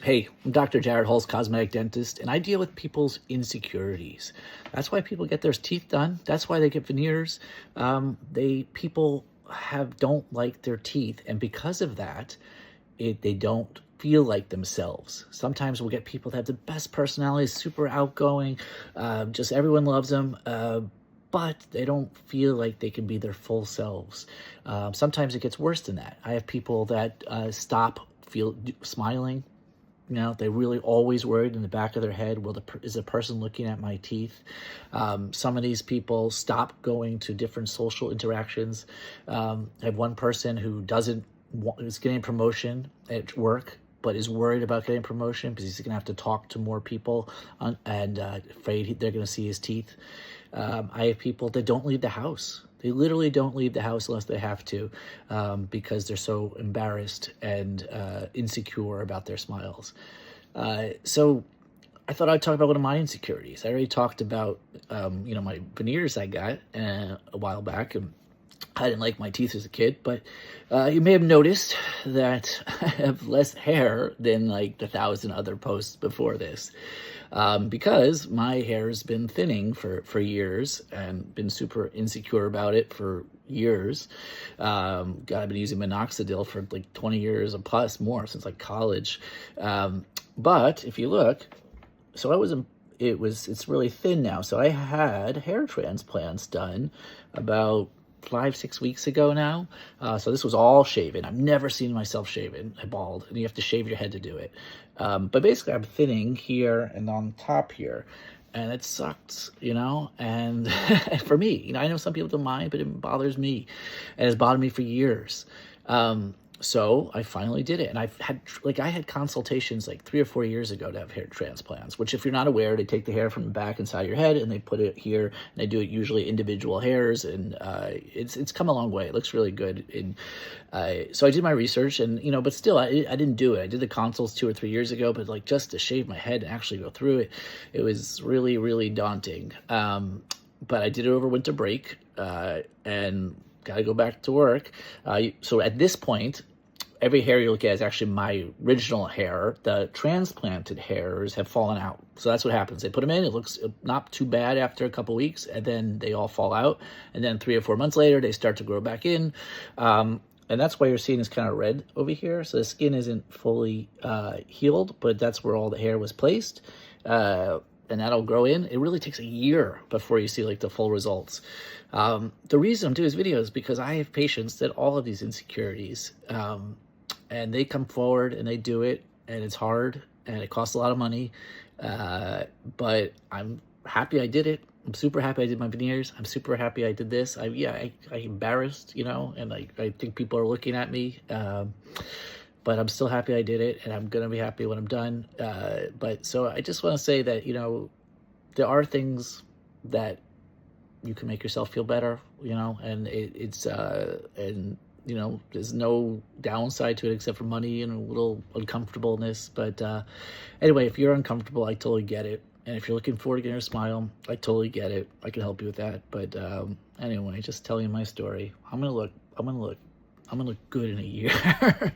Hey, I'm Dr. Jared Hull's cosmetic dentist, and I deal with people's insecurities. That's why people get their teeth done. That's why they get veneers. People don't like their teeth, and because of that, they don't feel like themselves. Sometimes we'll get people that have the best personalities, super outgoing, just everyone loves them. But they don't feel like they can be their full selves. Sometimes it gets worse than that. I have people that smiling. They're really always worried in the back of their head, is the person looking at my teeth? Some of these people stop going to different social interactions. I have one person who is getting a promotion at work, but is worried about getting promotion because he's going to have to talk to more people and afraid they're going to see his teeth. I have people that don't leave the house. They literally don't leave the house unless they have to, because they're so embarrassed and insecure about their smiles. So I thought I'd talk about one of my insecurities. I already talked about, my veneers I got a while back, and I didn't like my teeth as a kid, but you may have noticed that I have less hair than like the 1,000 other posts before this, because my hair has been thinning for years and been super insecure about it for years. I've been using minoxidil for like 20 years or plus more since like college. But if you look, it's really thin now. So I had hair transplants done about 5-6 weeks ago now. So this was all shaven. I've never seen myself shaven, bald, and you have to shave your head to do it. But basically I'm thinning here and on top here, and it sucks, and for me, I know some people don't mind, but it bothers me, and it's bothered me for years. So I finally did it, and I had consultations like 3 or 4 years ago to have hair transplants, which, if you're not aware, they take the hair from the back and side of your head and they put it here, and they do it usually individual hairs, and it's come a long way. It looks really good. And so I did my research, and but still I didn't do it. I did the consults 2 or 3 years ago, but like just to shave my head and actually go through it, it was really, really daunting. But I did it over winter break, and got to go back to work. So at this point, every hair you look at is actually my original hair. The transplanted hairs have fallen out. So that's what happens. They put them in, it looks not too bad after a couple weeks, and then they all fall out. And then 3 or 4 months later, they start to grow back in. And that's why you're seeing this kind of red over here. So the skin isn't fully healed, but that's where all the hair was placed. And that'll grow in. It really takes a year before you see like the full results. The reason I'm doing this video is because I have patients that all of these insecurities, and they come forward and they do it, and it's hard and it costs a lot of money. But I'm happy I did it. I'm super happy I did my veneers. I'm super happy I did this. I embarrassed, and I think people are looking at me. But I'm still happy I did it, and I'm going to be happy when I'm done. But so I just want to say that, there are things that you can make yourself feel better, and there's no downside to it except for money and a little uncomfortableness. But anyway, if you're uncomfortable, I totally get it. And if you're looking forward to getting a smile, I totally get it. I can help you with that. But anyway, just telling you my story. I'm gonna look good in a year.